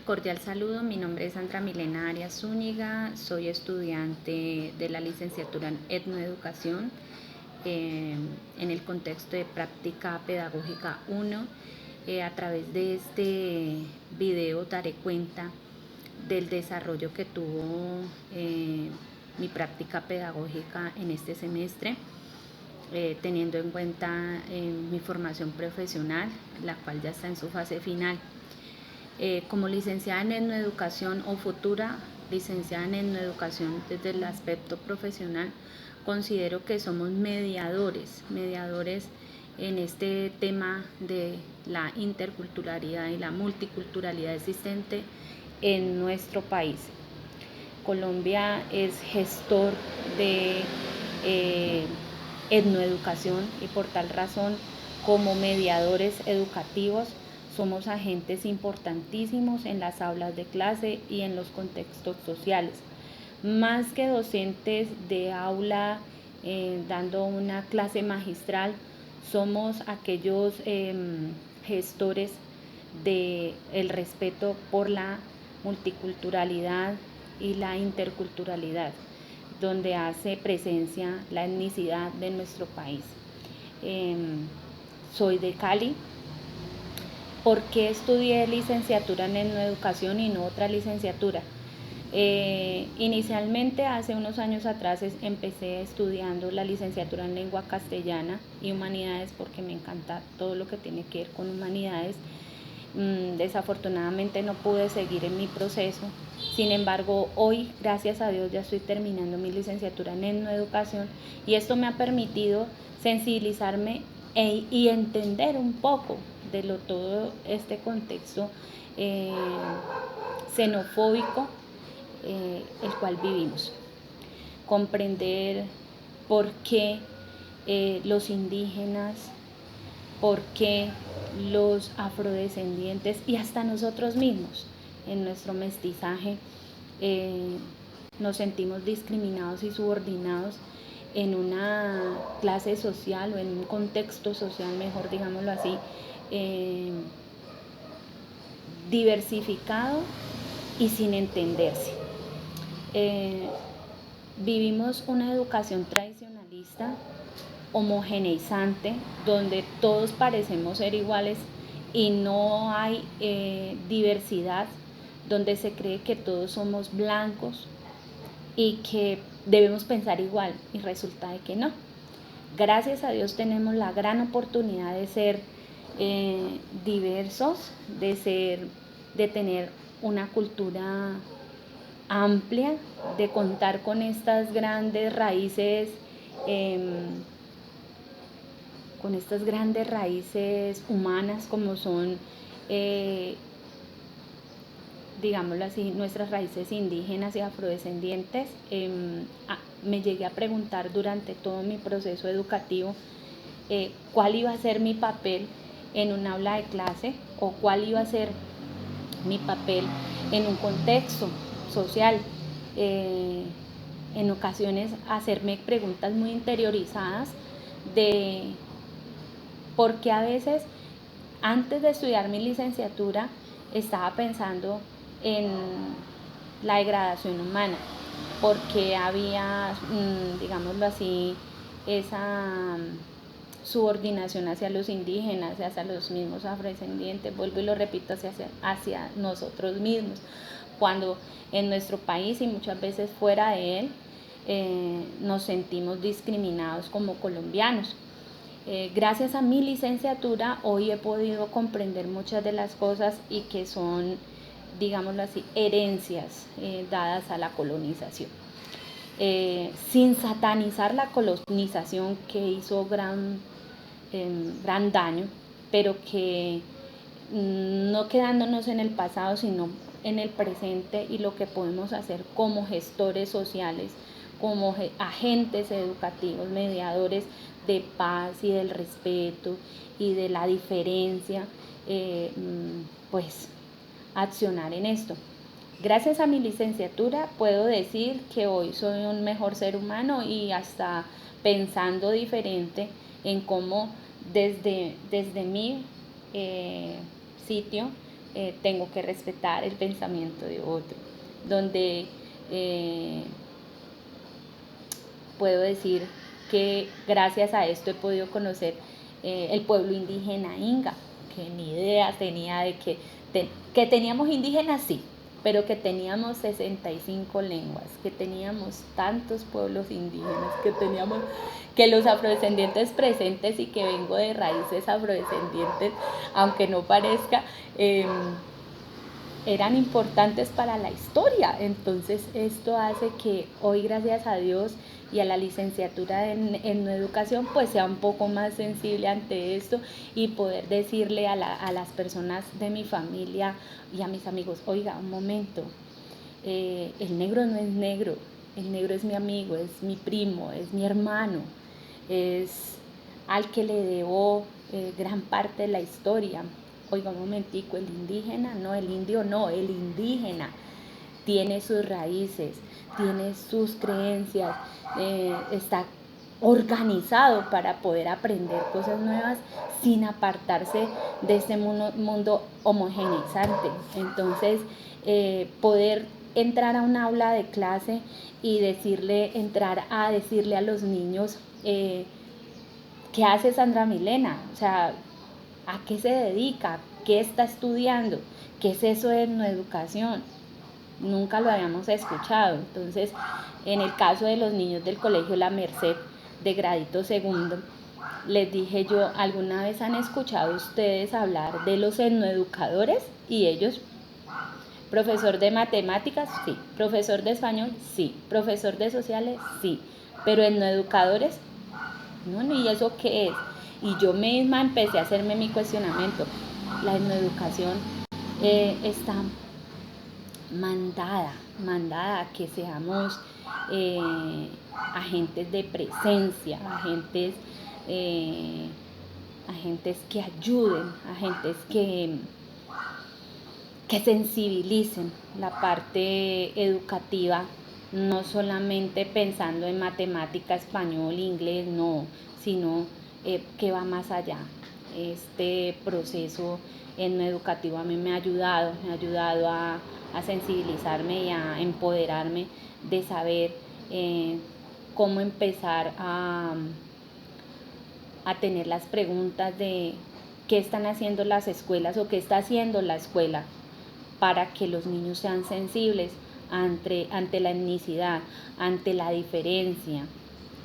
Cordial saludo, mi nombre es Sandra Milena Arias Zúñiga, soy estudiante de la licenciatura en Etnoeducación en el contexto de Práctica Pedagógica 1. A través de este video daré cuenta del desarrollo que tuvo mi práctica pedagógica en este semestre, teniendo en cuenta mi formación profesional, la cual ya está en su fase final. Como licenciada en Etnoeducación o futura licenciada en Etnoeducación desde el aspecto profesional, considero que somos mediadores en este tema de la interculturalidad y la multiculturalidad existente en nuestro país. Colombia es gestor de etnoeducación y por tal razón, como mediadores educativos, somos agentes importantísimos en las aulas de clase y en los contextos sociales. Más que docentes de aula dando una clase magistral, somos aquellos gestores del respeto por la multiculturalidad y la interculturalidad, donde hace presencia la etnicidad de nuestro país. Soy de Cali. ¿Por qué estudié licenciatura en Etnoeducación y no otra licenciatura? Inicialmente, hace unos años atrás, empecé estudiando la licenciatura en Lengua Castellana y Humanidades porque me encanta todo lo que tiene que ver con humanidades. Desafortunadamente no pude seguir en mi proceso. Sin embargo, hoy, gracias a Dios, ya estoy terminando mi licenciatura en Etnoeducación y esto me ha permitido sensibilizarme y entender un poco de todo este contexto xenofóbico el cual vivimos. Comprender por qué los indígenas, por qué los afrodescendientes y hasta nosotros mismos en nuestro mestizaje nos sentimos discriminados y subordinados en una clase social o en un contexto social, mejor digámoslo así, diversificado y sin entenderse. Vivimos una educación tradicionalista, homogeneizante, donde todos parecemos ser iguales y no hay diversidad, donde se cree que todos somos blancos y que debemos pensar igual y resulta de que no. Gracias a Dios tenemos la gran oportunidad de ser diversos, de tener una cultura amplia, de contar con estas grandes raíces humanas como son, digámoslo así, nuestras raíces indígenas y afrodescendientes. Me llegué a preguntar durante todo mi proceso educativo cuál iba a ser mi papel en un aula de clase o cuál iba a ser mi papel en un contexto social. En ocasiones hacerme preguntas muy interiorizadas de por qué a veces antes de estudiar mi licenciatura estaba pensando en la degradación humana, porque había, digámoslo así, esa subordinación hacia los indígenas, hacia los mismos afrodescendientes, vuelvo y lo repito, hacia nosotros mismos, cuando en nuestro país y muchas veces fuera de él nos sentimos discriminados como colombianos. Gracias a mi licenciatura hoy he podido comprender muchas de las cosas y que son, digámoslo así, herencias dadas a la colonización. Sin satanizar la colonización, que hizo gran daño, pero que no quedándonos en el pasado, sino en el presente y lo que podemos hacer como gestores sociales, como agentes educativos, mediadores de paz y del respeto y de la diferencia, pues accionar en esto. Gracias a mi licenciatura puedo decir que hoy soy un mejor ser humano y hasta pensando diferente en cómo desde mi sitio tengo que respetar el pensamiento de otro, donde puedo decir que gracias a esto he podido conocer el pueblo indígena Inga, que ni idea tenía de que teníamos indígenas, sí, pero que teníamos 65 lenguas, que teníamos tantos pueblos indígenas, que los afrodescendientes presentes y que vengo de raíces afrodescendientes, aunque no parezca, eran importantes para la historia. Entonces esto hace que hoy, gracias a Dios y a la licenciatura en educación, pues sea un poco más sensible ante esto y poder decirle a las personas de mi familia y a mis amigos, oiga, un momento, el negro no es negro, el negro es mi amigo, es mi primo, es mi hermano, es al que le debo gran parte de la historia. Oiga, un momentico, el indígena, no, el indio no, el indígena tiene sus raíces, tiene sus creencias, está organizado para poder aprender cosas nuevas sin apartarse de este mundo homogeneizante. Entonces, poder entrar a un aula de clase y entrar a decirle a los niños, ¿qué hace Sandra Milena? O sea, ¿a qué se dedica? ¿Qué está estudiando? ¿Qué es eso de etnoeducación? Nunca lo habíamos escuchado. Entonces, en el caso de los niños del colegio La Merced, de gradito segundo, les dije yo, ¿alguna vez han escuchado ustedes hablar de los etnoeducadores? Y ellos, profesor de matemáticas, sí. Profesor de español, sí. Profesor de sociales, sí. Pero etnoeducadores, no, ¿y eso qué es? Y yo misma empecé a hacerme mi cuestionamiento. La etnoeducación está mandada a que seamos agentes de presencia, agentes que ayuden, agentes que sensibilicen la parte educativa, no solamente pensando en matemática, español, inglés, no, sino que va más allá. Este proceso educativo a mí me ha ayudado a sensibilizarme y a empoderarme de saber cómo empezar a tener las preguntas de qué están haciendo las escuelas o qué está haciendo la escuela para que los niños sean sensibles ante la etnicidad, ante la diferencia,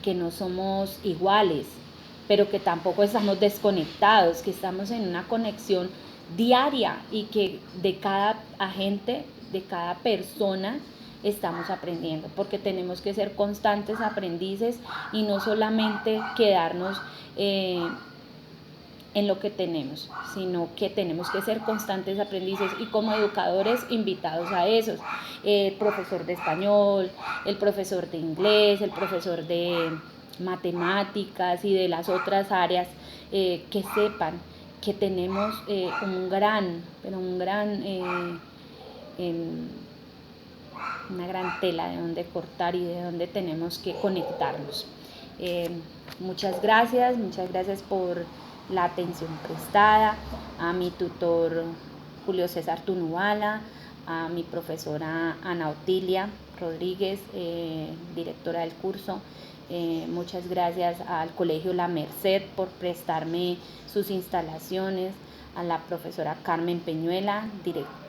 que no somos iguales, pero que tampoco estamos desconectados, que estamos en una conexión diaria y que de cada agente, de cada persona, estamos aprendiendo, porque tenemos que ser constantes aprendices y no solamente quedarnos en lo que tenemos, sino que tenemos que ser constantes aprendices y como educadores invitados a esos, el profesor de español, el profesor de inglés, el profesor de matemáticas y de las otras áreas, que sepan que tenemos una gran tela de donde cortar y de donde tenemos que conectarnos. Muchas gracias por la atención prestada, a mi tutor Julio César Tunubala, a mi profesora Ana Otilia Rodríguez, directora del curso. Muchas gracias al Colegio La Merced por prestarme sus instalaciones, a la profesora Carmen Peñuela,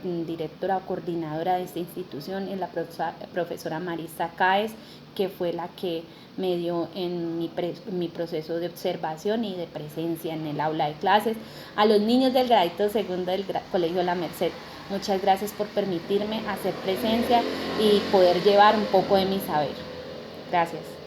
directora o coordinadora de esta institución, y la profesora Marisa Cáez, que fue la que me dio en mi proceso de observación y de presencia en el aula de clases, a los niños del gradito segundo del Colegio La Merced. Muchas gracias por permitirme hacer presencia y poder llevar un poco de mi saber. Gracias.